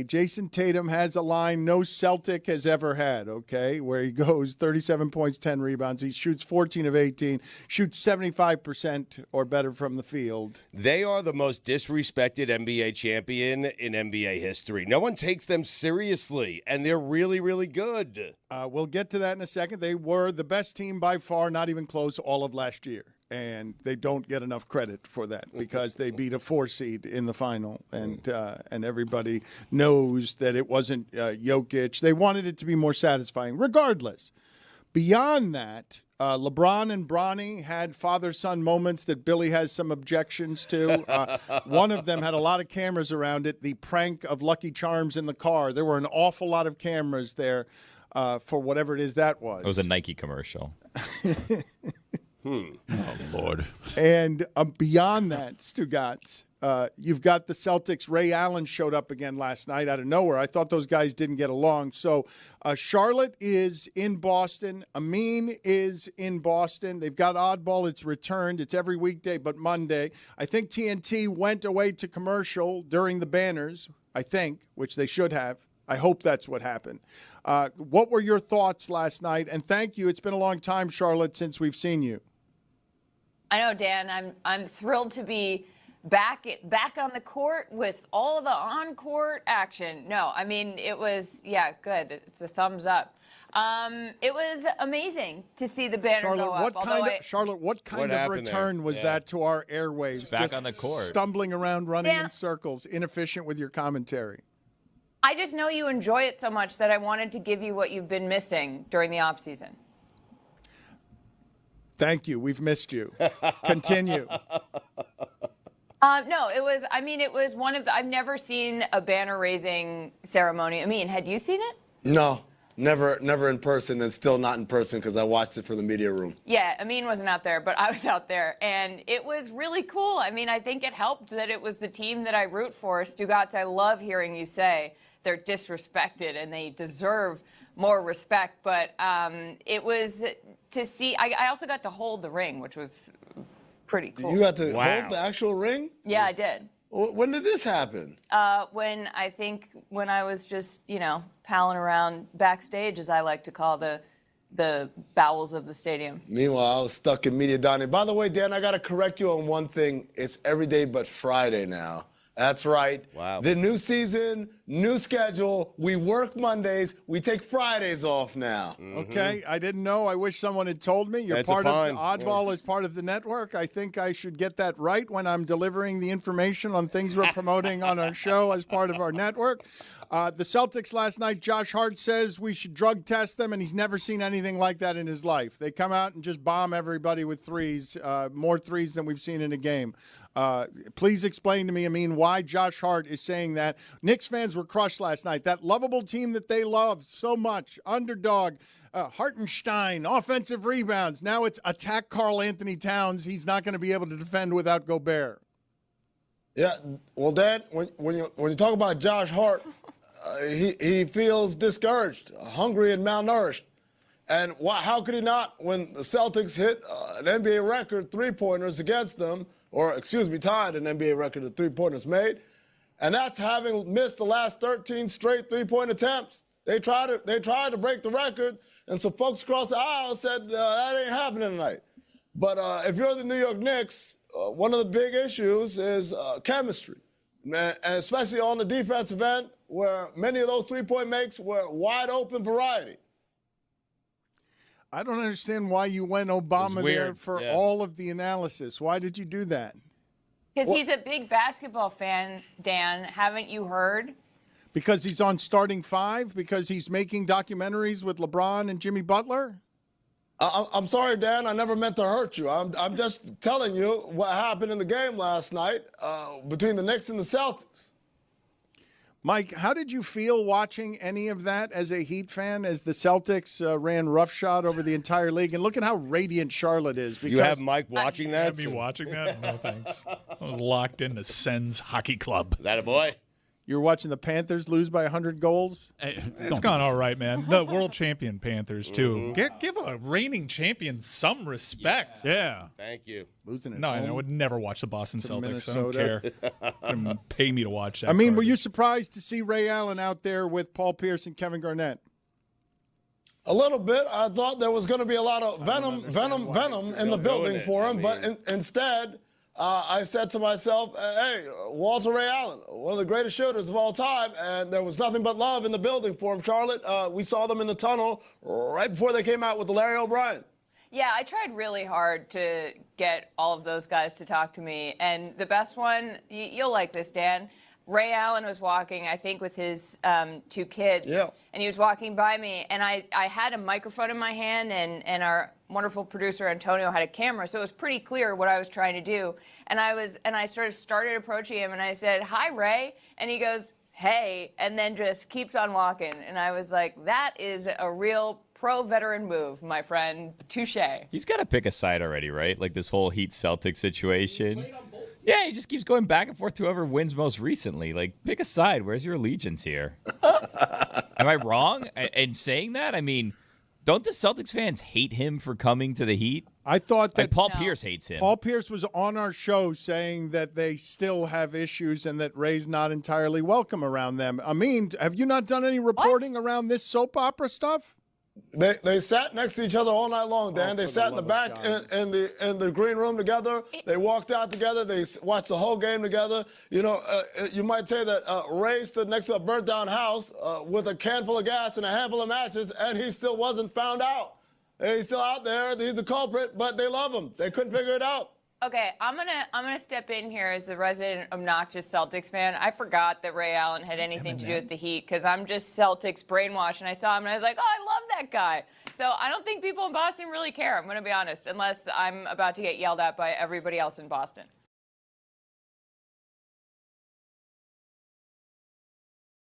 Jason Tatum has a line no Celtic has ever had, okay, where he goes 37 points, 10 rebounds. He shoots 14 of 18, shoots 75% or better from the field. They are the most disrespected NBA champion in NBA history. No one takes them seriously, and they're really, really good. We'll get to that in a second. They were the best team by far, not even close, all of last year. And they don't get enough credit for that because they beat a 4 seed in the final, and everybody knows that it wasn't Jokic. They wanted it to be more satisfying. Regardless, beyond that, LeBron and Bronny had father-son moments that Billy has some objections to. One of them had a lot of cameras around it, the prank of Lucky Charms in the car. There were an awful lot of cameras there for whatever it is that was. It was a Nike commercial. Oh, Lord. And beyond that, Stugotz, you've got the Celtics. Ray Allen showed up again last night out of nowhere. I thought those guys didn't get along. So Charlotte is in Boston. Amin is in Boston. They've got Oddball. It's returned. It's every weekday but Monday. I think TNT went away to commercial during the banners, I think, which they should have. I hope that's what happened. What were your thoughts last night? And thank you. It's been a long time, Charlotte, since we've seen you. I know, Dan. I'm thrilled to be back on the court with all the on-court action. No, I mean, it was, good. It's a thumbs up. It was amazing to see the banner go up. Charlotte, what kind of return was that to our airwaves? Back on the court. Stumbling around, running in circles, inefficient with your commentary. I just know you enjoy it so much that I wanted to give you what you've been missing during the offseason. Thank you. We've missed you. Continue. No, it was one of the, I've never seen a banner raising ceremony. I mean, had you seen it? No, never in person, and still not in person because I watched it from the media room. Yeah, Amin wasn't out there, but I was out there, and it was really cool. I mean, I think it helped that it was the team that I root for. Stugotz, I love hearing you say they're disrespected and they deserve more respect, but it was to see. I also got to hold the ring, which was pretty cool. You got to hold the actual ring? Yeah, I did. When did this happen? When I was just, palling around backstage, as I like to call the bowels of the stadium. Meanwhile, I was stuck in media dining. By the way, Dan, I got to correct you on one thing. It's every day but Friday now. That's right. Wow. The new season, new schedule. We work Mondays. We take Fridays off now. Mm-hmm. Okay. I didn't know. I wish someone had told me. You're part of the Oddball as part of the network. I think I should get that right when I'm delivering the information on things we're promoting on our show as part of our network. The Celtics last night, Josh Hart says we should drug test them, and he's never seen anything like that in his life. They come out and just bomb everybody with threes, more threes than we've seen in a game. Please explain to me, why Josh Hart is saying that. Knicks fans were crushed last night. That lovable team that they love so much, underdog, Hartenstein, offensive rebounds. Now it's attack Karl Anthony Towns. He's not going to be able to defend without Gobert. Yeah, well, Dad, when you talk about Josh Hart, he feels discouraged, hungry, and malnourished. And how could he not when the Celtics hit an NBA record three-pointers against them, tied an NBA record of three-pointers made, and that's having missed the last 13 straight three-point attempts. They tried to break the record, and some folks across the aisle said that ain't happening tonight. But if you're the New York Knicks, one of the big issues is chemistry, and especially on the defensive end, where many of those three-point makes were wide open variety. I don't understand why you went Obama there for all of the analysis. Why did you do that? Because he's a big basketball fan, Dan. Haven't you heard? Because he's on starting five? Because he's making documentaries with LeBron and Jimmy Butler? I'm sorry, Dan. I never meant to hurt you. I'm just telling you what happened in the game last night between the Knicks and the Celtics. Mike, how did you feel watching any of that as a Heat fan as the Celtics ran roughshod over the entire league? And look at how radiant Charlotte is. You have Mike watching that? You have me watching that? No, thanks. I was locked into Sens Hockey Club. That a boy? You're watching the Panthers lose by 100 goals? It's gone all right, man. The world champion Panthers, too. Give a reigning champion some respect. Yeah. Thank you. Losing it. No, I would never watch the Boston Celtics. I don't Minnesota. care. Pay me to watch that. I mean, were garbage. you surprised to see Ray Allen out there with Paul Pierce and Kevin Garnett? A little bit. I thought there was going to be a lot of venom in the building for him, but instead, I said to myself, hey, Walter Ray Allen, one of the greatest shooters of all time, and there was nothing but love in the building for him, Charlotte. We saw them in the tunnel right before they came out with Larry O'Brien. Yeah, I tried really hard to get all of those guys to talk to me. And the best one, you'll like this, Dan. Ray Allen was walking, I think, with his 2 kids. Yeah. And he was walking by me. And I had a microphone in my hand, and our wonderful producer, Antonio, had a camera. So it was pretty clear what I was trying to do. And I sort of started approaching him, and I said, "Hi, Ray." And he goes, "Hey," and then just keeps on walking. And I was like, that is a real pro-veteran move, my friend. Touche. He's got to pick a side already, right? Like this whole Heat-Celtics situation. Yeah, he just keeps going back and forth to whoever wins most recently. Like, pick a side. Where's your allegiance here? Am I wrong in saying that? I mean, don't the Celtics fans hate him for coming to the Heat? I thought that Like Paul Pierce hates him. Paul Pierce was on our show saying that they still have issues and that Ray's not entirely welcome around them. I mean, have you not done any reporting around this soap opera stuff? They sat next to each other all night long, Dan. They sat in the back in the green room together. They walked out together. They watched the whole game together. You know, you might say that Ray stood next to a burnt-down house with a can full of gas and a handful of matches, and he still wasn't found out. He's still out there. He's the culprit, but they love him. They couldn't figure it out. Okay, I'm gonna step in here as the resident obnoxious Celtics fan. I forgot that Ray Allen had anything to do with the Heat because I'm just Celtics brainwashed, and I saw him and I was like, oh, I love that guy. So I don't think people in Boston really care. I'm gonna be honest, unless I'm about to get yelled at by everybody else in Boston.